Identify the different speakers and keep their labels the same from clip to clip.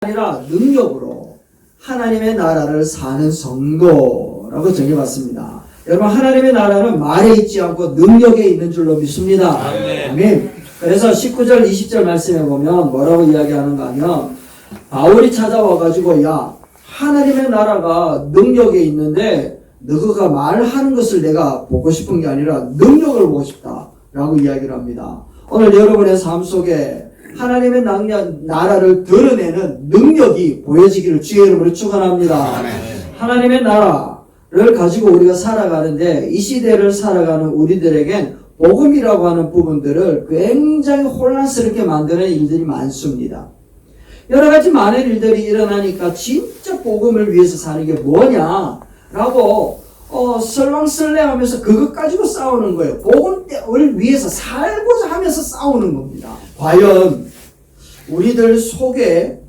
Speaker 1: 아니라 능력으로 하나님의 나라를 사는 성도라고 정해봤습니다. 여러분, 하나님의 나라는 말에 있지 않고 능력에 있는 줄로 믿습니다. 아멘. 그래서 19절 20절 말씀에 보면 뭐라고 이야기하는가 하면, 바울이 찾아와가지고 야, 하나님의 나라가 능력에 있는데 너가 말하는 것을 내가 보고 싶은 게 아니라 능력을 보고 싶다 라고 이야기를 합니다. 오늘 여러분의 삶 속에 하나님의 나라를 드러내는 능력이 보여지기를 주의 이름으로 축원합니다. 하나님의 나라를 가지고 우리가 살아가는데 이 시대를 살아가는 우리들에겐 복음이라고 하는 부분들을 굉장히 혼란스럽게 만드는 일들이 많습니다. 여러 가지 많은 일들이 일어나니까 진짜 복음을 위해서 사는 게 뭐냐라고 설왕설래하면서 그것 가지고 싸우는 거예요. 복음을 위해서 살고자 하면서 싸우는 겁니다. 과연 우리들 속에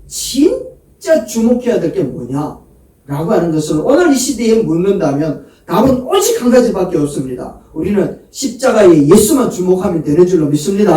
Speaker 1: 진짜 주목해야 될 게 뭐냐라고 하는 것을 오늘 이 시대에 묻는다면 답은 오직 한 가지밖에 없습니다. 우리는 십자가의 예수만 주목하면 되는 줄로 믿습니다.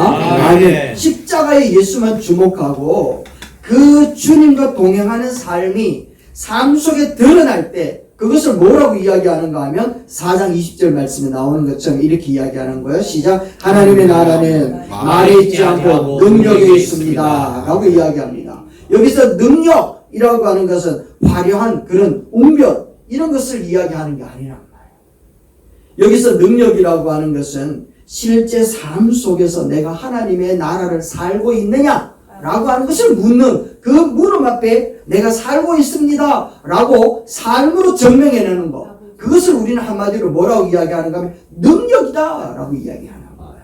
Speaker 1: 아멘. 십자가의 예수만 주목하고 그 주님과 동행하는 삶이 삶 속에 드러날 때 그것을 뭐라고 이야기하는가 하면 4장 20절 말씀에 나오는 것처럼 이렇게 이야기하는 거예요. 시작. 하나님의 나라는 말에 있지 않고 능력에 있습니다 라고 이야기합니다. 여기서 능력이라고 하는 것은 화려한 그런 웅변 이런 것을 이야기하는 게 아니란 말이에요. 여기서 능력이라고 하는 것은 실제 삶 속에서 내가 하나님의 나라를 살고 있느냐 라고 하는 것을 묻는 그 물음 앞에 내가 살고 있습니다 라고 삶으로 증명해내는 것, 그것을 우리는 한마디로 뭐라고 이야기하는가 하면 능력이다 라고 이야기하는 거예요.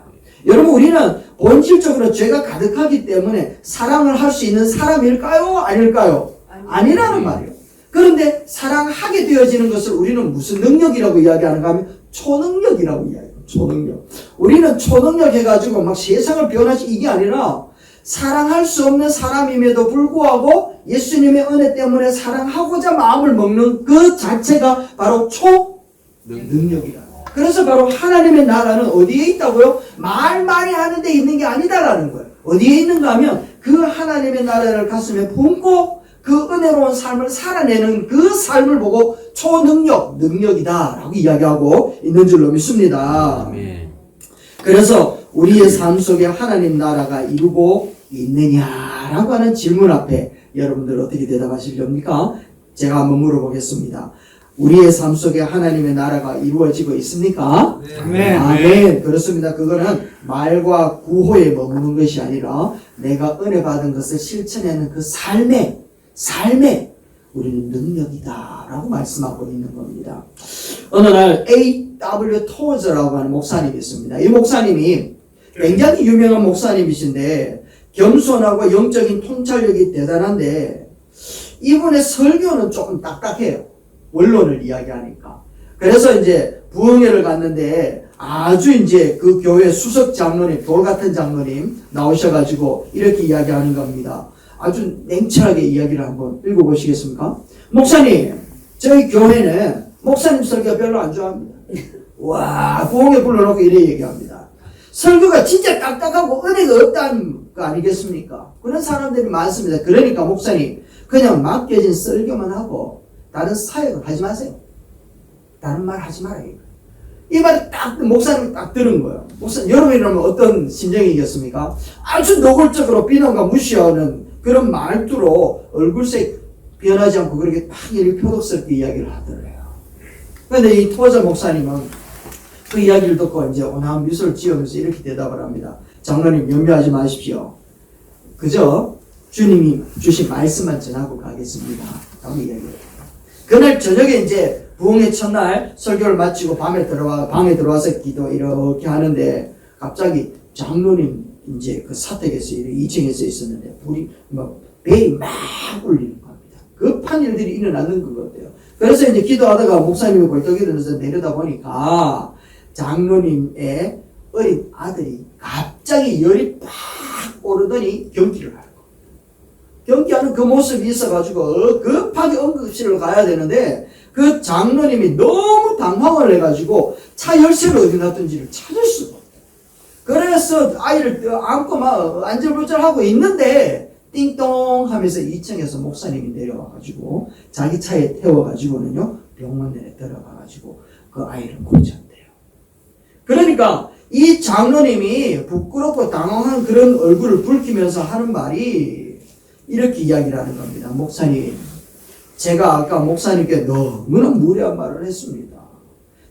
Speaker 1: 여러분, 우리는 본질적으로 죄가 가득하기 때문에 사랑을 할 수 있는 사람일까요? 아닐까요? 아니라는 말이에요. 그런데 사랑하게 되어지는 것을 우리는 무슨 능력이라고 이야기하는가 하면 초능력이라고 이야기해요. 초능력. 우리는 초능력 해가지고 막 세상을 변화시 이게 아니라 사랑할 수 없는 사람임에도 불구하고 예수님의 은혜 때문에 사랑하고자 마음을 먹는 그 자체가 바로 초능력이다. 그래서 바로 하나님의 나라는 어디에 있다고요? 말이 하는 데 있는 게 아니다라는 거예요. 어디에 있는가 하면 그 하나님의 나라를 가슴에 품고 그 은혜로운 삶을 살아내는 그 삶을 보고 초능력, 능력이다 라고 이야기하고 있는 줄로 믿습니다. 그래서 우리의 삶 속에 하나님 나라가 이루고 있느냐라고 하는 질문 앞에 여러분들 어떻게 대답하시렵니까? 제가 한번 물어보겠습니다. 우리의 삶 속에 하나님의 나라가 이루어지고 있습니까?
Speaker 2: 네.
Speaker 1: 아멘. 그렇습니다. 그거는 말과 구호에 머무는 것이 아니라 내가 은혜 받은 것을 실천하는 그 삶에 우리는 능력이다 라고 말씀하고 있는 겁니다. 어느 날 A.W. 토저라고 하는 목사님이 있습니다. 이 목사님이 굉장히 유명한 목사님이신데 겸손하고 영적인 통찰력이 대단한데 이분의 설교는 조금 딱딱해요. 원론을 이야기하니까. 그래서 이제 부흥회를 갔는데 아주 이제 그 교회 수석 장로님, 돌 같은 장로님 나오셔가지고 이렇게 이야기하는 겁니다. 아주 냉철하게 이야기를 한번 읽어보시겠습니까? 목사님, 저희 교회는 목사님 설교가 별로 안 좋아합니다. 와, 부흥회 불러놓고 이래 얘기합니다. 설교가 진짜 딱딱하고 은혜가 없다는 거 아니겠습니까? 그런 사람들이 많습니다. 그러니까 목사님, 그냥 맡겨진 설교만 하고 다른 사역을 하지 마세요. 다른 말 하지 말아요. 이 말이 딱 목사님이 딱 들은 거예요. 목사님, 여러분이라면 어떤 심정이겠습니까? 아주 노골적으로 비난과 무시하는 그런 말투로 얼굴색 변하지 않고 그렇게 딱 이렇게 표독스럽게 이야기를 하더래요. 그런데 이 토저 목사님은 그 이야기를 듣고 이제 온화한 미소를 지으면서 이렇게 대답을 합니다. 장로님, 염려하지 마십시오. 그저 주님이 주신 말씀만 전하고 가겠습니다. 라고 이야기해요. 그날 저녁에 이제 부흥회 첫날 설교를 마치고 방에 들어와서 기도 이렇게 하는데 갑자기 장로님 이제 그 사택에서 2층에서 있었는데 불이 막 배이 막 울리는 겁니다. 급한 일들이 일어나는 것 같아요. 그래서 이제 기도하다가 목사님이 벌떡 일어나서 내려다 보니까 장로님의 어린 아들이 갑자기 열이 팍 오르더니 경기를 하고 경기하는 그 모습이 있어가지고 급하게 응급실을 가야 되는데 그 장로님이 너무 당황을 해가지고 차 열쇠를 어디 놨던지를 찾을 수가 없어요. 그래서 아이를 안고 막 안절부절하고 있는데 띵동 하면서 2층에서 목사님이 내려와가지고 자기 차에 태워가지고는요 병원에 들어가가지고 그 아이를 고쳤대요. 그러니까 이 장로님이 부끄럽고 당황한 그런 얼굴을 붉히면서 하는 말이 이렇게 이야기를 하는 겁니다. 목사님, 제가 아까 목사님께 너무나 무례한 말을 했습니다.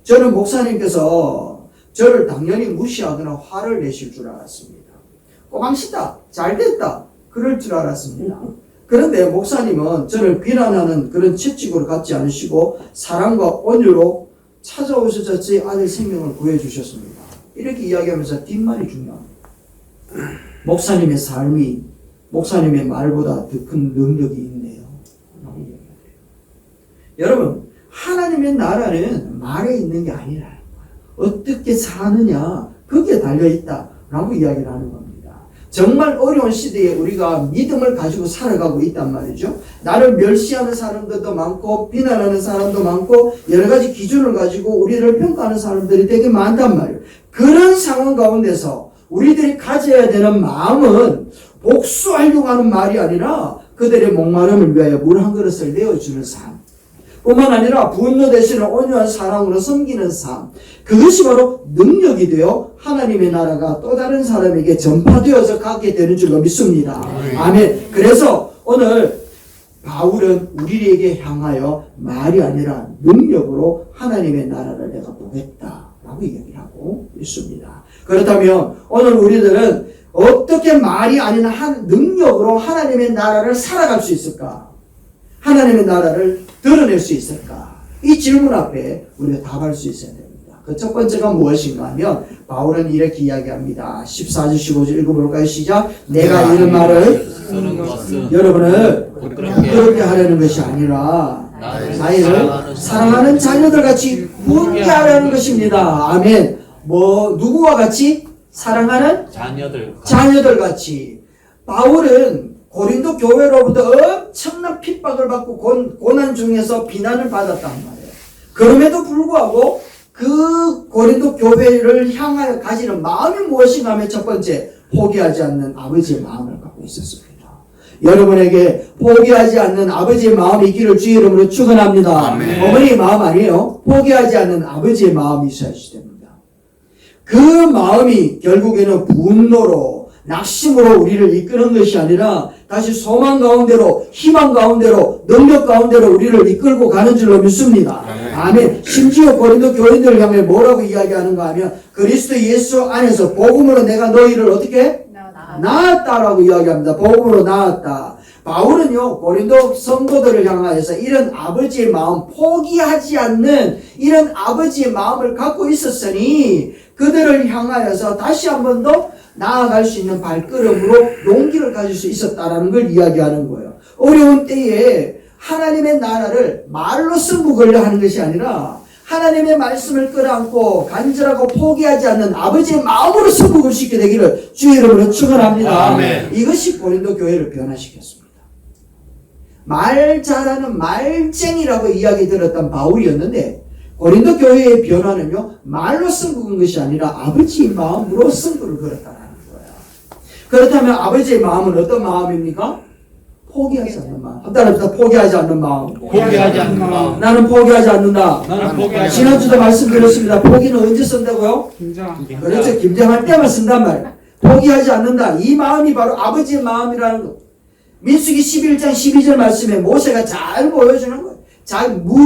Speaker 1: 저는 목사님께서 저를 당연히 무시하거나 화를 내실 줄 알았습니다. 꼬망시다, 잘됐다, 그럴 줄 알았습니다. 그런데 목사님은 저를 비난하는 그런 채찍으로 갖지 않으시고 사랑과 온유로 찾아오셔서 제 아들 생명을 구해주셨습니다. 이렇게 이야기하면서 뒷말이 중요합니다. 목사님의 삶이 목사님의 말보다 더 큰 능력이 있네요. 여러분, 하나님의 나라는 말에 있는 게 아니라 어떻게 사느냐 거기에 달려있다라고 이야기를 하는 겁니다. 정말 어려운 시대에 우리가 믿음을 가지고 살아가고 있단 말이죠. 나를 멸시하는 사람들도 많고 비난하는 사람도 많고 여러 가지 기준을 가지고 우리를 평가하는 사람들이 되게 많단 말이에요. 그런 상황 가운데서 우리들이 가져야 되는 마음은 복수하려고 하는 말이 아니라 그들의 목마름을 위하여 물 한 그릇을 내어주는 삶, 뿐만 아니라 분노 대신에 온유한 사랑으로 섬기는 삶, 그것이 바로 능력이 되어 하나님의 나라가 또 다른 사람에게 전파되어서 가게 되는 줄로 믿습니다. 아멘. 그래서 오늘 바울은 우리에게 향하여 말이 아니라 능력으로 하나님의 나라를 내가 보겠다라고 얘기를 하고 있습니다. 그렇다면 오늘 우리들은 어떻게 말이 아닌 능력으로 하나님의 나라를 살아갈 수 있을까? 하나님의 나라를 드러낼 수 있을까? 이 질문 앞에 우리가 답할 수 있어야 됩니다. 그 첫 번째가 무엇인가 하면 바울은 이렇게 이야기합니다. 14절 15절 읽어볼까요? 시작. 내가 이런 말을 여러분을 그렇게 하려는 것이 아니라 나이를 사랑하는 자녀들 같이 굳게 하려는 것입니다. 아멘. 누구와 같이? 사랑하는 자녀들 같이. 바울은 고린도 교회로부터 엄청난 핍박을 받고 고난 중에서 비난을 받았단 말이에요. 그럼에도 불구하고 그 고린도 교회를 향하여 가지는 마음이 무엇인가 하면 첫 번째, 포기하지 않는 아버지의 마음을 갖고 있었습니다. 여러분에게 포기하지 않는 아버지의 마음이 있기를 주의 이름으로 축원합니다. 어머니의 마음 아니에요. 포기하지 않는 아버지의 마음이 있어야 됩니다. 그 마음이 결국에는 분노로 낙심으로 우리를 이끄는 것이 아니라 다시 소망 가운데로, 희망 가운데로, 능력 가운데로 우리를 이끌고 가는 줄로 믿습니다. 아멘. 심지어 고린도 교인들을 향해 뭐라고 이야기하는가 하면 그리스도 예수 안에서 복음으로 내가 너희를 어떻게? 낳았다라고 이야기합니다. 복음으로 낳았다. 바울은요, 고린도 성도들을 향하여서 이런 아버지의 마음, 포기하지 않는 이런 아버지의 마음을 갖고 있었으니 그들을 향하여서 다시 한 번 더 나아갈 수 있는 발걸음으로 용기를 가질 수 있었다라는 걸 이야기하는 거예요. 어려운 때에 하나님의 나라를 말로 승부 걸려 하는 것이 아니라 하나님의 말씀을 끌어안고 간절하고 포기하지 않는 아버지의 마음으로 승부 걸 수 있게 되기를 주의 이름으로 축원합니다. 이것이 고린도 교회를 변화시켰습니다. 말 잘하는 말쟁이라고 이야기 들었던 바울이었는데 고린도 교회의 변화는요, 말로 승부 건 것이 아니라 아버지의 마음으로 승부를 걸었다는 거예요. 그렇다면 아버지의 마음은 어떤 마음입니까? 포기하지 않는 마음. 한 달부터 포기하지 않는 마음.
Speaker 2: 포기하지 않는 마음.
Speaker 1: 나는 포기하지 않는다.
Speaker 2: 나는 포기하지
Speaker 1: 지난주도 말씀드렸습니다. 포기는 언제 쓴다고요?
Speaker 2: 김장.
Speaker 1: 그렇죠. 김장할 때만 쓴단 말이에요. 포기하지 않는다. 이 마음이 바로 아버지의 마음이라는 거. 민수기 11장 12절 말씀에 모세가 잘 보여주는 거예요.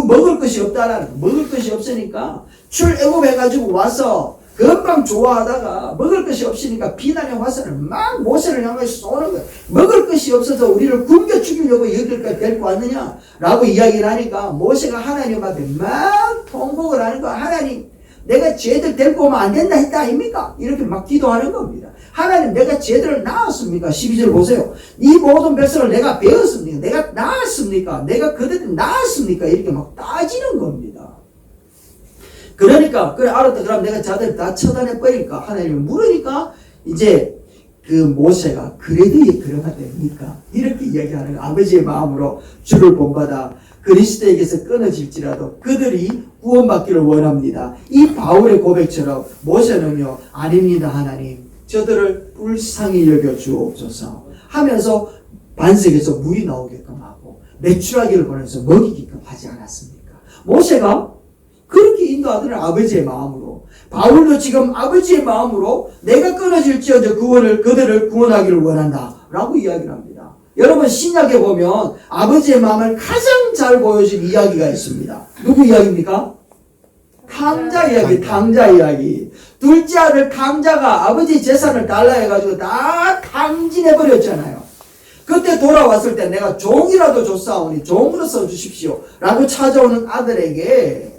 Speaker 1: 먹을 것이 없다라는 거. 먹을 것이 없으니까 출애굽해가지고 와서 금방 좋아하다가 먹을 것이 없으니까 비난의 화살을 막 모세를 향해서 쏘는 거예요. 먹을 것이 없어서 우리를 굶겨 죽이려고 여기까지 데리고 왔느냐 라고 이야기를 하니까 모세가 하나님 앞에 막 통곡을 하는 거야. 하나님, 내가 쟤들 데리고 오면 안 된다 했다 아닙니까? 이렇게 막 기도하는 겁니다. 하나님, 내가 쟤들을 낳았습니까? 12절 보세요. 이 모든 백성을 내가 배웠습니까? 내가 낳았습니까? 내가 그들을 낳았습니까? 이렇게 막 따지는 겁니다. 그러니까 그래 알았다. 그럼 내가 자들 다 처단해 버릴까? 하나님이 물으니까 이제 그 모세가 그래도 그러가 됩니까? 이렇게 이야기하는 거예요. 아버지의 마음으로 주를 본받아 그리스도에게서 끊어질지라도 그들이 구원받기를 원합니다. 이 바울의 고백처럼 모세는요, 아닙니다 하나님, 저들을 불쌍히 여겨 주옵소서 하면서 반석에서 물이 나오게끔 하고 메추라기를 보내서 먹이게끔 하지 않았습니까? 모세가 그렇게 인도하던 아버지의 마음으로, 바울도 지금 아버지의 마음으로 내가 끊어질지어도 그들을 구원하기를 원한다 라고 이야기를 합니다. 여러분, 신약에 보면 아버지의 마음을 가장 잘 보여준 이야기가 있습니다. 누구 이야기입니까? 탕자 이야기, 탕자 이야기. 둘째 아들 탕자가 아버지 재산을 달라 해가지고 다 탕진해버렸잖아요. 그때 돌아왔을 때 내가 종이라도 줬사오니 종으로 써주십시오 라고 찾아오는 아들에게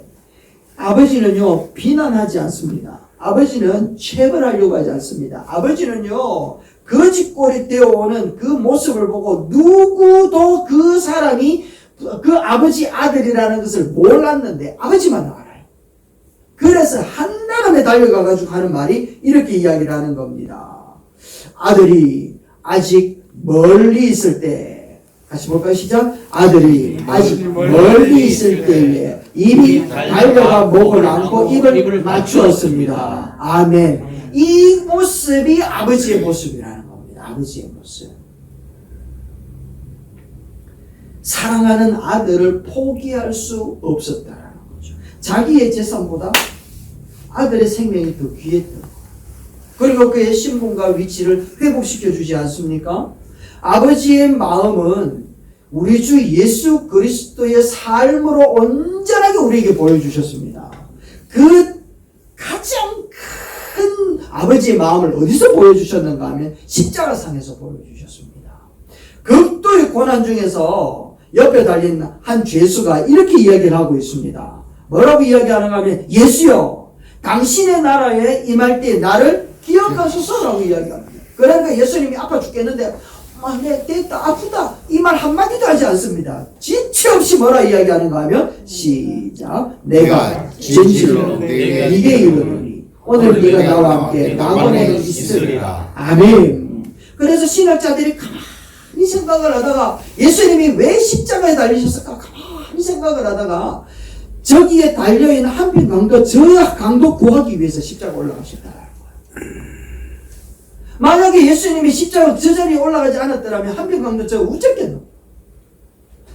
Speaker 1: 아버지는요, 비난하지 않습니다. 아버지는 체벌하려고 하지 않습니다. 아버지는요, 거짓골이 되어오는 그 모습을 보고 누구도 그 사람이 그 아버지 아들이라는 것을 몰랐는데 아버지만 알아요. 그래서 한나라에 달려가가지고 하는 말이 이렇게 이야기를 하는 겁니다. 아들이 아직 멀리 있을 때, 같이 볼까요? 시작. 아들이 아직 멀리 있을 때에 이미 달려가 목을 안고 입을 맞추었습니다. 아멘. 이 모습이 아버지의 모습이라는 겁니다. 아버지의 모습. 사랑하는 아들을 포기할 수 없었다라는 거죠. 자기의 재산보다 아들의 생명이 더 귀했던 거예요. 그리고 그의 신분과 위치를 회복시켜 주지 않습니까? 아버지의 마음은 우리 주 예수 그리스도의 삶으로 온전하게 우리에게 보여주셨습니다. 그 가장 큰 아버지의 마음을 어디서 보여주셨는가 하면 십자가상에서 보여주셨습니다. 극도의 고난 중에서 옆에 달린 한 죄수가 이렇게 이야기를 하고 있습니다. 뭐라고 이야기하는가 하면, 예수여, 당신의 나라에 임할 때 나를 기억하소서라고 이야기합니다. 그러니까 예수님이 아파 죽겠는데 내 됐다, 아프다, 이 말 한마디도 하지 않습니다. 지체 없이 뭐라 이야기하는가 하면, 시작. 내가 진실로 네게 이르노니 오늘 네가 나와 함께 낙원에 있으리라. 아멘. 그래서 신학자들이 가만히 생각을 하다가 예수님이 왜 십자가에 달리셨을까 가만히 생각을 하다가 저기에 달려있는 한편 강도, 저 강도 구하기 위해서 십자가 올라가셨다는 거예요. 만약에 예수님이 십자가 저 자리에 올라가지 않았더라면 한편 강도 저 우쩍겠노?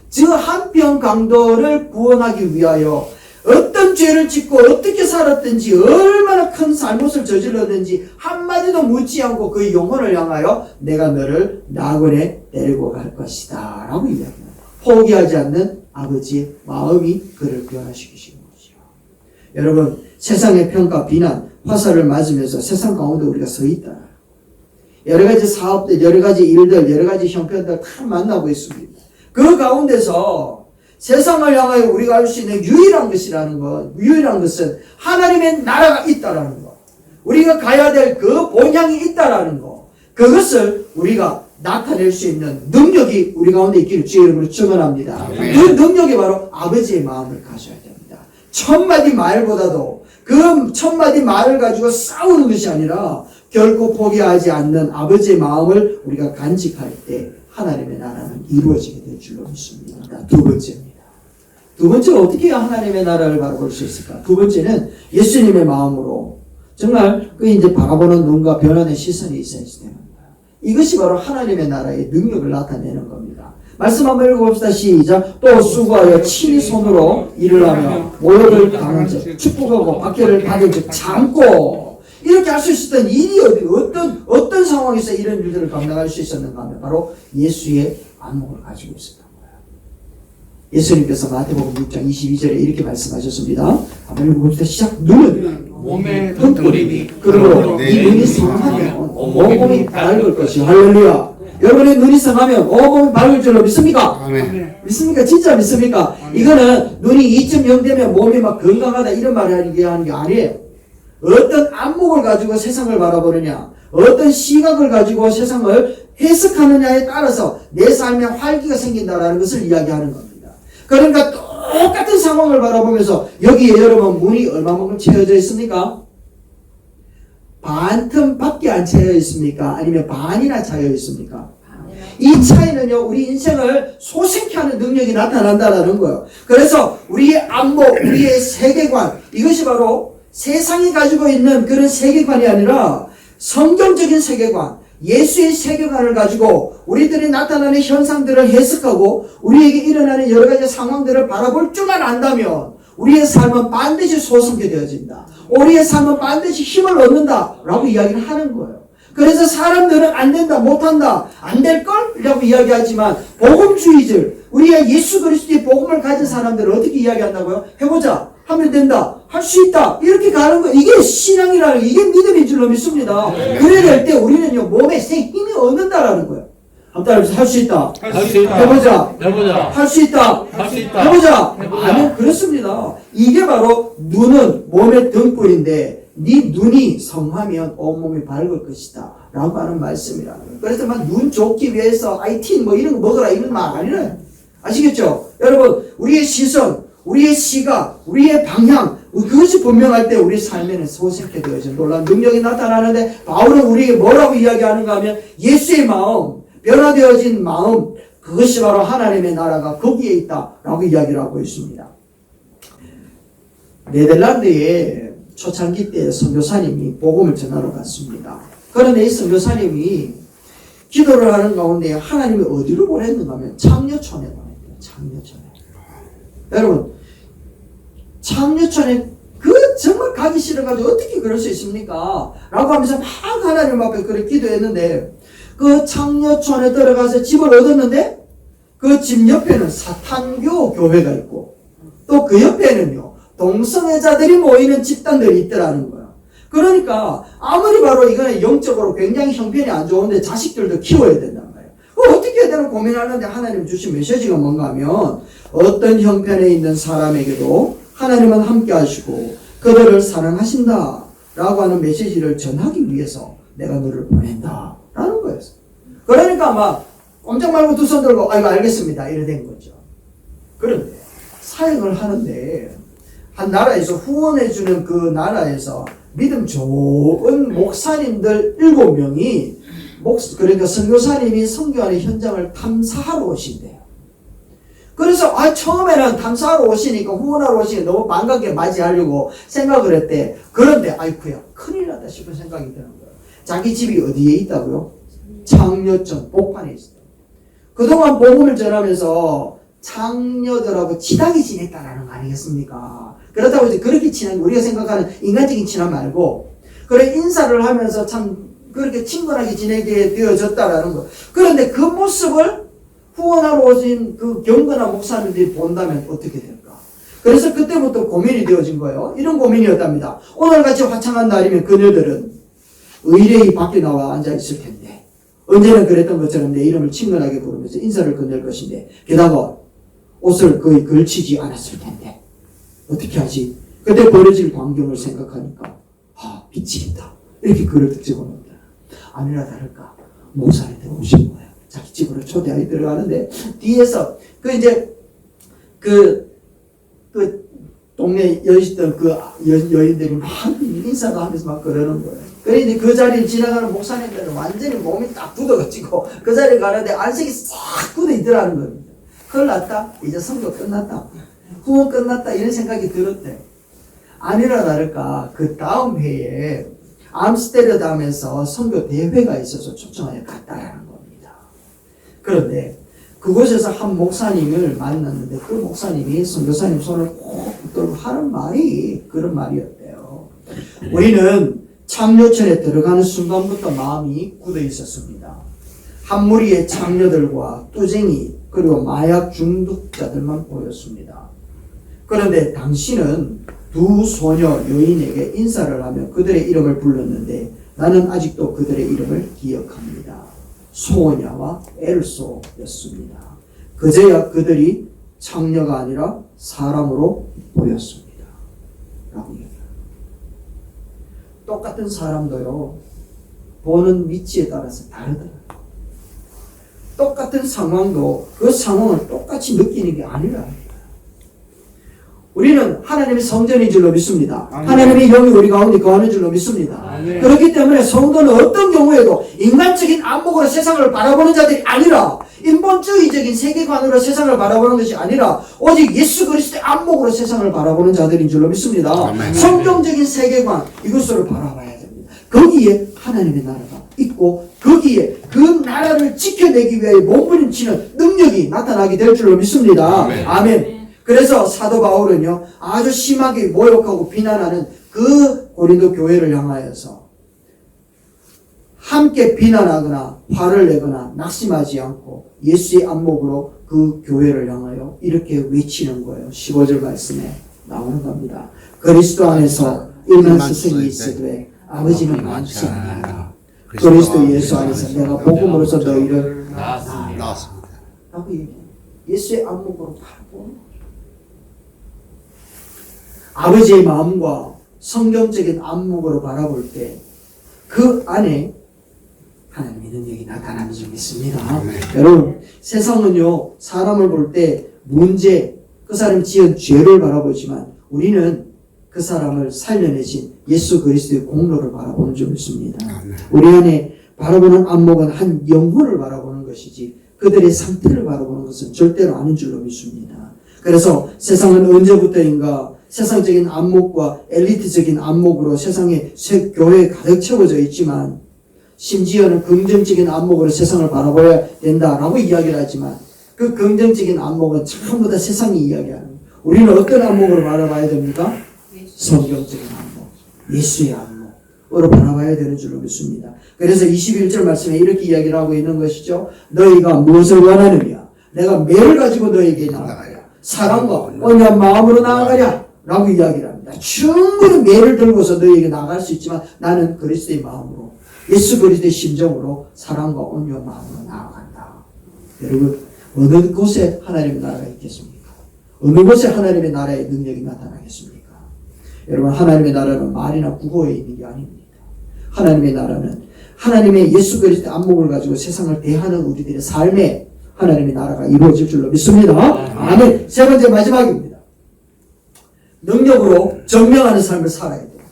Speaker 1: 저 한편 강도를 구원하기 위하여 어떤 죄를 짓고 어떻게 살았든지 얼마나 큰 잘못을 저질렀는지 한마디도 묻지 않고 그 영혼을 향하여 내가 너를 낙원에 데리고 갈 것이다 라고 이야기합니다. 포기하지 않는 아버지의 마음이 그를 변화시키신 거죠. 여러분, 세상의 평가, 비난, 화살을 맞으면서 세상 가운데 우리가 서 있다. 여러 가지 사업들, 여러 가지 일들, 여러 가지 형편들 다 만나고 있습니다. 그 가운데서 세상을 향하여 우리가 할 수 있는 유일한 것이라는 것, 유일한 것은 하나님의 나라가 있다라는 것, 우리가 가야 될 그 본향이 있다라는 것, 그것을 우리가 나타낼 수 있는 능력이 우리 가운데 있기를 주의 이름으로 축원합니다. 그 능력이 바로 아버지의 마음을 가져야 됩니다. 천마디 말보다도 그 천마디 말을 가지고 싸우는 것이 아니라 결코 포기하지 않는 아버지의 마음을 우리가 간직할 때 하나님의 나라는 이루어지게 될 줄로 믿습니다. 두 번째입니다. 두 번째가 어떻게 해야 하나님의 나라를 바라볼 수 있을까? 두 번째는 예수님의 마음으로 정말 그 이제 바라보는 눈과 변화된 시선이 있어야 되는 거예요. 이것이 바로 하나님의 나라의 능력을 나타내는 겁니다. 말씀 한번 읽어봅시다. 시작. 또 수고하여 친히 손으로 일을 하며 모욕을 당한 즉 축복하고 박해를 받은 즉 참고 이렇게 할 수 있었던 일이 어떤 상황에서 이런 일들을 감당할 수 있었는가 하면 바로 예수의 안목을 가지고 있었던 거예요. 예수님께서 마태복음 6장 22절에 이렇게 말씀하셨습니다. 한번 읽어봅시다. 시작. 눈은
Speaker 2: 몸의 흙돌이니
Speaker 1: 그러므로 이 눈이 상하면 온몸이 밝을 것이요. 할렐루야. 여러분의 눈이 상하면 온몸이 밝을 줄로 믿습니까?
Speaker 2: 아멘.
Speaker 1: 믿습니까? 진짜 믿습니까? 이거는 눈이 2.0 되면 몸이 막 건강하다 이런 말을 하는 게 아니에요. 어떤 안목을 가지고 세상을 바라보느냐, 어떤 시각을 가지고 세상을 해석하느냐에 따라서 내 삶에 활기가 생긴다라는 것을 이야기하는 겁니다. 그러니까 똑같은 상황을 바라보면서 여기에 여러분 문이 얼마만큼 채워져 있습니까? 반 틈밖에 안 채워 있습니까? 아니면 반이나 차여 있습니까? 이 차이는요, 우리 인생을 소생케 하는 능력이 나타난다는 거예요. 그래서 우리의 안목, 우리의 세계관, 이것이 바로 세상이 가지고 있는 그런 세계관이 아니라 성경적인 세계관, 예수의 세계관을 가지고 우리들이 나타나는 현상들을 해석하고 우리에게 일어나는 여러 가지 상황들을 바라볼 줄만 안다면 우리의 삶은 반드시 소성게 되어진다. 우리의 삶은 반드시 힘을 얻는다 라고 이야기를 하는 거예요. 그래서 사람들은 안 된다, 못한다, 안 될걸? 이라고 이야기하지만 복음주의들, 우리가 예수 그리스도의 복음을 가진 사람들은 어떻게 이야기한다고요? 해보자, 하면 된다, 할 수 있다, 이렇게 가는 거예요. 이게 신앙이라는 게, 이게 믿음인 줄로 믿습니다. 그래야 될 때 우리는요, 몸에 새 힘이 얻는다라는 거예요. 한번 따라해보세요. 할 수 있다.
Speaker 2: 할 수 있다.
Speaker 1: 해보자.
Speaker 2: 해보자.
Speaker 1: 할 수 있다.
Speaker 2: 할 수 있다.
Speaker 1: 해보자.
Speaker 2: 해보자.
Speaker 1: 아멘. 그렇습니다. 이게 바로 눈은 몸의 등불인데 네 눈이 성하면 온몸이 밝을 것이다 라고 하는 말씀이라는 거예요. 그래서 막 눈 좋기 위해서 IT 뭐 이런 거 먹어라 이런 말 아니래. 아시겠죠? 여러분 우리의 시선, 우리의 시각, 우리의 방향 그것이 분명할 때 우리 삶에는 소생케 되어져 놀라운 능력이 나타나는데 바울은 우리에게 뭐라고 이야기하는가 하면 예수의 마음, 변화되어진 마음, 그것이 바로 하나님의 나라가 거기에 있다라고 이야기를 하고 있습니다. 네덜란드에 초창기 때 선교사님이 복음을 전하러 갔습니다. 그런데 이 선교사님이 기도를 하는 가운데 하나님이 어디로 보냈는가 하면 창녀촌에 보냈대요. 창녀촌에. 여러분 창녀촌에 정말 가기 싫어가지고 어떻게 그럴 수 있습니까? 라고 하면서 막 하나님 앞에 그렇게 기도했는데 그 창녀촌에 들어가서 집을 얻었는데 그 집 옆에는 사탄교 교회가 있고 또 그 옆에는요 동성애자들이 모이는 집단들이 있더라는 거예요. 그러니까 아무리 바로 이거는 영적으로 굉장히 형편이 안 좋은데 자식들도 키워야 된단 말이에요. 어떻게 해야 되나 고민하는데 하나님 주신 메시지가 뭔가 하면 어떤 형편에 있는 사람에게도 하나님은 함께 하시고 그들을 사랑하신다 라고 하는 메시지를 전하기 위해서 내가 너를 보낸다 라는 거였어요. 그러니까 막 꼼짝 말고 두 손 들고 아이고 알겠습니다 이래 된 거죠. 그런데 사역을 하는데 한 나라에서 후원해주는 그 나라에서 믿음 좋은 목사님들 7명이 그러니까 선교사님이 선교하는 현장을 탐사하러 오신대요. 그래서 처음에는 탐사하러 오시니까 후원하러 오시니까 너무 반갑게 맞이하려고 생각을 했대. 그런데 아이쿠야 큰일 났다 싶은 생각이 드는 거예요. 자기 집이 어디에 있다고요? 창녀촌 복판에 있어요. 그동안 복음을 전하면서 창녀들하고 친하게 지냈다라는 거 아니겠습니까? 그렇다고 이제 그렇게 친한 우리가 생각하는 인간적인 친함 말고 그래 인사를 하면서 참 그렇게 친근하게 지내게 되어졌다라는 거. 그런데 그 모습을 후원하러 오신 그 경건한 목사님들이 본다면 어떻게 될까? 그래서 그때부터 고민이 되어진 거예요. 이런 고민이었답니다. 오늘같이 화창한 날이면 그녀들은 의뢰이 밖에 나와 앉아있을 텐데 언제나 그랬던 것처럼 내 이름을 친근하게 부르면서 인사를 건넬 것인데 게다가 옷을 거의 걸치지 않았을 텐데 어떻게 하지? 그때 벌어질 광경을 생각하니까 미치겠다 이렇게 글을 적어놓는다. 아니나 다를까 목사한테 오신 거예요. 자기 집으로 초대하게 들어가는데 뒤에서 그 동네에 있던 그 여인들이 막 인사도 하면서 막 그러는 거예요. 그런데 그 자리를 지나가는 목사님들은 완전히 몸이 딱 굳어가지고 그 자리에 가는데 안색이 싹 굳어 있더라는 겁니다. 큰일 났다. 이제 선거 끝났다. 후원 끝났다. 이런 생각이 들었대. 아니나 다를까 그 다음 해에 암스테르담에서 선교 대회가 있어서 초청하여 갔다라는 겁니다. 그런데 그곳에서 한 목사님을 만났는데 그 목사님이 선교사님 손을 꼭 붙들고 하는 말이 그런 말이었대요. 우리는 창녀촌에 들어가는 순간부터 마음이 굳어 있었습니다. 한 무리의 창녀들과 뚜쟁이 그리고 마약 중독자들만 보였습니다. 그런데 당신은 두 소녀 여인에게 인사를 하며 그들의 이름을 불렀는데 나는 아직도 그들의 이름을 기억합니다. 소냐와 엘소였습니다. 그제야 그들이 창녀가 아니라 사람으로 보였습니다. 라고 얘기합니다. 똑같은 사람도요 보는 위치에 따라서 다르더라고요. 똑같은 상황도 그 상황을 똑같이 느끼는 게 아니라 우리는 하나님의 성전인 줄로 믿습니다. 아멘. 하나님의 영이 우리 가운데 거하는 줄로 믿습니다. 아멘. 그렇기 때문에 성도는 어떤 경우에도 인간적인 안목으로 세상을 바라보는 자들이 아니라 인본주의적인 세계관으로 세상을 바라보는 것이 아니라 오직 예수 그리스도의 안목으로 세상을 바라보는 자들인 줄로 믿습니다. 아멘. 성경적인 세계관 이것으로 바라봐야 됩니다. 거기에 하나님의 나라가 있고 거기에 그 나라를 지켜내기 위해 몸부림치는 능력이 나타나게 될 줄로 믿습니다. 아멘. 그래서 사도 바울은요 아주 심하게 모욕하고 비난하는 그 고린도 교회를 향하여서 함께 비난하거나 화를 내거나 낙심하지 않고 예수의 안목으로 그 교회를 향하여 이렇게 외치는 거예요. 15절 말씀에 나오는 겁니다. 그리스도 안에서 일만 스승이 있으되 아버지는 많지 아니하라. 그리스도 예수 안에서 내가 복음으로서 너희를
Speaker 2: 나왔습니다.
Speaker 1: 라고 얘기해요. 예수의 안목으로 바라보는 거죠. 아버지의 마음과 성경적인 안목으로 바라볼 때 그 안에 하나님의 능력이 나타나는 줄 믿습니다. 여러분 세상은요 사람을 볼 때 문제 그 사람이 지은 죄를 바라보지만 우리는 그 사람을 살려내신 예수 그리스도의 공로를 바라보는 줄 믿습니다. 우리 안에 바라보는 안목은 한 영혼을 바라보는 것이지 그들의 상태를 바라보는 것은 절대로 아닌 줄로 믿습니다. 그래서 세상은 언제부터인가 세상적인 안목과 엘리트적인 안목으로 세상의 교회에 가득 채워져 있지만 심지어는 긍정적인 안목으로 세상을 바라봐야 된다라고 이야기를 하지만 그 긍정적인 안목은 전부 다 세상이 이야기하는 거예요. 우리는 어떤 안목으로 바라봐야 됩니까? 성경적인 안목, 예수의 안목으로 바라봐야 되는 줄로 믿습니다. 그래서 21절 말씀에 이렇게 이야기를 하고 있는 것이죠. 너희가 무엇을 원하느냐? 내가 매를 가지고 너희에게 나아가랴. 사랑과 온유한 마음으로 나아가랴. 라고 이야기를 합니다. 충분히 매를 들고서 너희에게 나아갈 수 있지만 나는 그리스도의 마음으로 예수 그리스도의 심정으로 사랑과 온유한 마음으로 나아간다. 여러분 어느 곳에 하나님의 나라가 있겠습니까? 어느 곳에 하나님의 나라의 능력이 나타나겠습니까? 여러분 하나님의 나라는 말이나 국어에 있는 게 아닙니다. 하나님의 나라는 하나님의 예수 그리스도의 안목을 가지고 세상을 대하는 우리들의 삶에 하나님의 나라가 이루어질 줄로 믿습니다. 아멘. 세 번째 마지막입니다. 능력으로 증명하는 삶을 살아야 됩니다.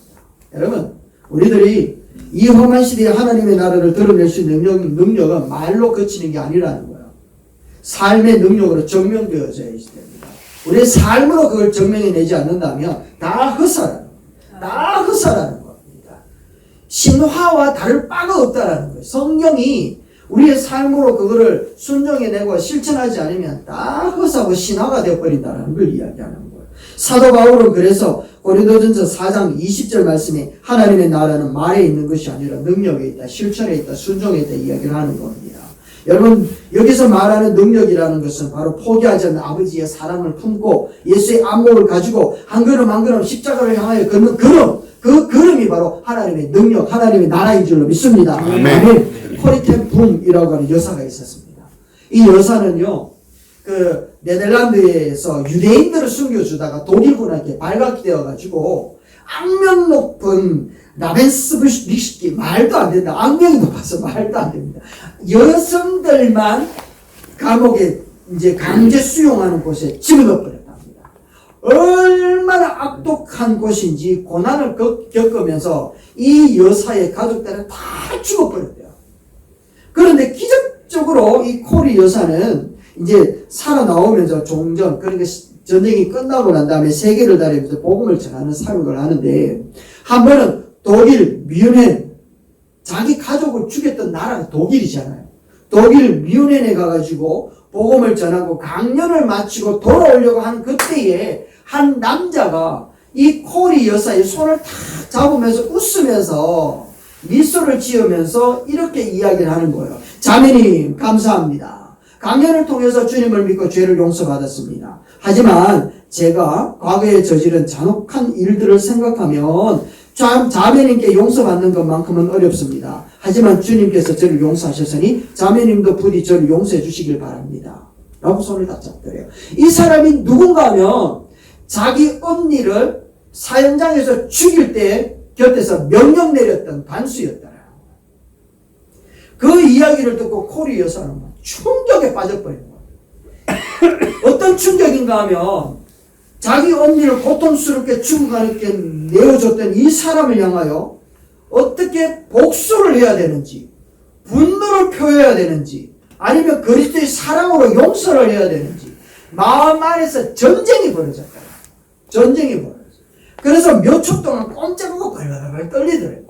Speaker 1: 여러분 우리들이 이 험한 시대에 하나님의 나라를 드러낼 수 있는 능력은 말로 그치는 게 아니라는 거예요. 삶의 능력으로 증명되어져야 됩니다. 우리의 삶으로 그걸 증명해내지 않는다면 다 헛사라는 겁니다. 다 헛사라는 겁니다. 신화와 다를 바가 없다라는 거예요. 성경이 우리의 삶으로 그거를 순종해내고 실천하지 않으면 다 헛사고 신화가 되어버린다는 걸 이야기하는 거예요. 사도 바울은 그래서 고린도전서 4장 20절 말씀에 하나님의 나라는 말에 있는 것이 아니라 능력에 있다, 실천에 있다, 순종에 있다 이야기를 하는 겁니다. 여러분 여기서 말하는 능력이라는 것은 바로 포기하지 않는 아버지의 사랑을 품고 예수의 안목을 가지고 한 걸음 한 걸음 십자가를 향하여 걷는 걸음, 그 걸음이 바로 하나님의 능력, 하나님의 나라인 줄로 믿습니다. 아멘. 코리텐 붐이라고 하는 여사가 있었습니다. 이 여사는요 그 네덜란드에서 유대인들을 숨겨주다가 독일군에게 발각이 되어가지고 악명 높은 나벤스부시키 말도 안 된다. 악명이 높아서 말도 안 됩니다. 여성들만 감옥에 이제 강제 수용하는 곳에 집어넣어 버렸답니다. 얼마나 악독한 곳인지 고난을 겪으면서 이 여사의 가족들은 다 죽어버렸대요. 그런데 기적적으로 이 코리 여사는 이제 살아나오면서 종전, 그러니까 전쟁이 끝나고 난 다음에 세계를 다니면서 복음을 전하는 사역을 하는데 한 번은 독일 뮌헨, 자기 가족을 죽였던 나라가 독일이잖아요. 독일 뮌헨에 가가지고 복음을 전하고 강연을 마치고 돌아오려고 하는 그때에 한 남자가 이 코리 여사의 손을 탁 잡으면서 웃으면서 미소를 지으면서 이렇게 이야기를 하는 거예요. 자매님 감사합니다. 강연을 통해서 주님을 믿고 죄를 용서받았습니다. 하지만 제가 과거에 저지른 잔혹한 일들을 생각하면 자매님께 용서받는 것만큼은 어렵습니다. 하지만 주님께서 저를 용서하셨으니 자매님도 부디 저를 용서해 주시길 바랍니다. 라고 손을 딱 잡더래요. 이 사람이 누군가 하면 자기 언니를 사형장에서 죽일 때 곁에서 명령 내렸던 간수였더라. 그 이야기를 듣고 코리 여사는 충격에 빠져버린 거예요. 어떤 충격인가 하면 자기 언니를 고통스럽게 죽어가게 내어줬던 이 사람을 향하여 어떻게 복수를 해야 되는지, 분노를 표해야 되는지, 아니면 그리스도의 사랑으로 용서를 해야 되는지 마음 안에서 전쟁이 벌어졌다. 전쟁이 벌어졌어요. 그래서 몇 초 동안 꼼짝하고 발발발 떨리더래요.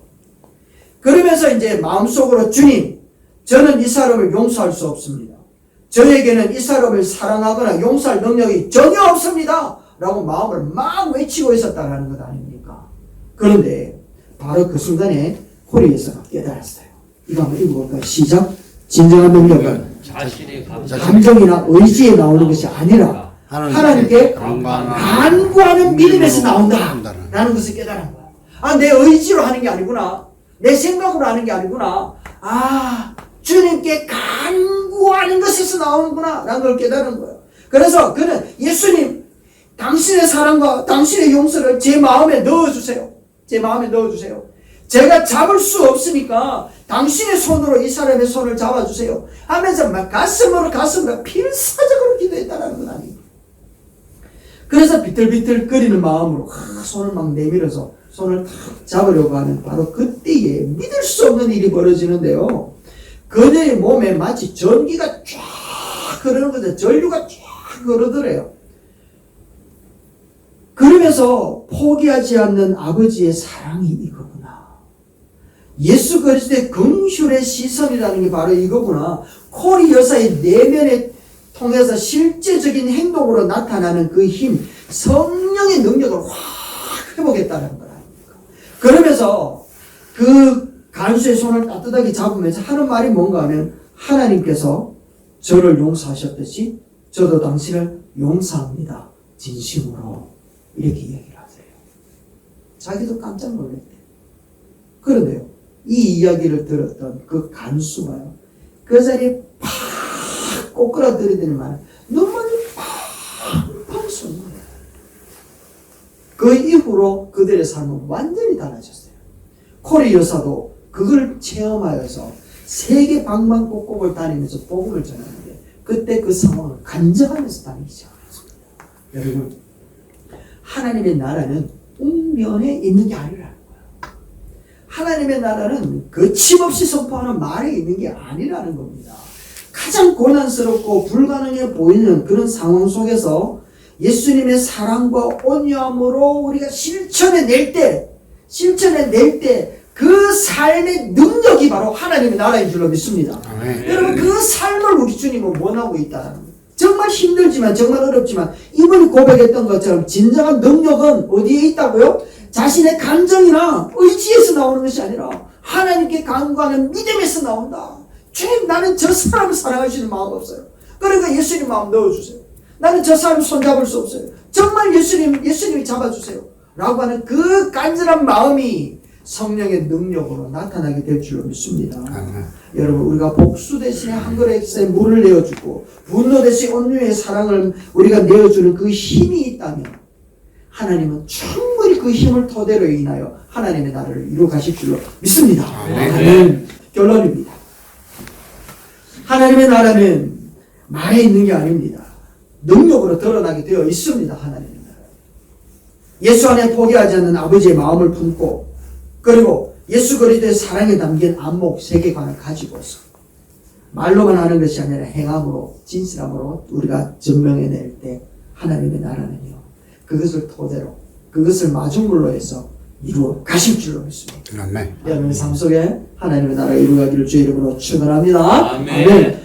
Speaker 1: 그러면서 이제 마음속으로 주님, 저는 이 사람을 용서할 수 없습니다. 저에게는 이 사람을 사랑하거나 용서할 능력이 전혀 없습니다. 라고 마음을 막 외치고 있었다는 것 아닙니까? 그런데 바로 그 순간에 코리에서가 깨달았어요. 이거 한번 읽어볼까요? 시작. 진정한 능력은
Speaker 2: 자신의
Speaker 1: 감정이나 의지에 나오는 것이 아니라 하나님께 간구하는 믿음에서 나온다 라는 것을 깨달은 거야. 아, 내 의지로 하는 게 아니구나. 내 생각으로 하는 게 아니구나. 아, 주님께 간구하는 것에서 나오는구나 라는 걸 깨달은 거예요. 그래서 그는 예수님, 당신의 사랑과 당신의 용서를 제 마음에 넣어주세요. 제 마음에 넣어주세요. 제가 잡을 수 없으니까 당신의 손으로 이 사람의 손을 잡아주세요 하면서 막 가슴으로 필사적으로 기도했다는 건 아니에요. 그래서 비틀비틀 거리는 마음으로 손을 막 내밀어서 손을 탁 잡으려고 하는 바로 그때에 믿을 수 없는 일이 벌어지는데요. 그녀의 몸에 마치 전기가 쫙 흐르는 거죠. 전류가 쫙 흐르더래요. 그러면서 포기하지 않는 아버지의 사랑이 이거구나. 예수 그리스도의 긍휼의 시선이라는 게 바로 이거구나. 코리 여사의 내면에 통해서 실제적인 행동으로 나타나는 그 힘, 성령의 능력을 확 회복했다는 거 아닙니까? 그러면서 그 간수의 손을 따뜻하게 잡으면서 하는 말이 뭔가 하면 하나님께서 저를 용서하셨듯이 저도 당신을 용서합니다. 진심으로. 이렇게 얘기를 하세요. 자기도 깜짝 놀랐대요. 그런데요, 이 이야기를 들었던 그 간수가요, 그 자리에 팍 꼬꾸라들이더니 말 눈물이 팍팍 쏟는 거예요. 그 이후로 그들의 삶은 완전히 달라졌어요. 코리 여사도 그걸 체험하여서 세계 방방곡곡을 다니면서 복음을 전하는데 그때 그 상황을 간증하면서 다니기 시작했습니다. 여러분, 하나님의 나라는 웅면에 있는 게 아니라는 거예요. 하나님의 나라는 거침없이 선포하는 말에 있는 게 아니라는 겁니다. 가장 고난스럽고 불가능해 보이는 그런 상황 속에서 예수님의 사랑과 온유함으로 우리가 실천해낼 때 그 삶의 능력이 바로 하나님의 나라인 줄로 믿습니다. 여러분, 그 삶을 우리 주님은 원하고 있다는 거예요. 정말 힘들지만 정말 어렵지만 이분이 고백했던 것처럼 진정한 능력은 어디에 있다고요? 자신의 감정이나 의지에서 나오는 것이 아니라 하나님께 간구하는 믿음에서 나온다. 주님, 나는 저 사람을 사랑하시는 마음 없어요. 그러니까 예수님 마음 넣어주세요. 나는 저 사람 손잡을 수 없어요. 정말 예수님이 잡아주세요. 라고 하는 그 간절한 마음이 성령의 능력으로 나타나게 될 줄로 믿습니다. 여러분, 우리가 복수 대신에 한 그릇에 물을 내어주고 분노 대신 온유의 사랑을 우리가 내어주는 그 힘이 있다면 하나님은 충분히 그 힘을 토대로 인하여 하나님의 나라를 이루어 가실 줄로 믿습니다. 아멘. 결론입니다. 하나님의 나라는 말에 있는 게 아닙니다. 능력으로 드러나게 되어 있습니다. 하나님의 나라. 예수 안에 포기하지 않는 아버지의 마음을 품고 그리고 예수 그리스도의 사랑에 담긴 안목 세계관을 가지고서 말로만 하는 것이 아니라 행함으로 진실함으로 우리가 증명해낼 때 하나님의 나라는요, 그것을 토대로 그것을 마중물로 해서 이루어 가실 줄로 믿습니다. 여러분의 삶 속에 하나님의 나라가 이루어가기를 주의 이름으로 축원합니다. 아멘.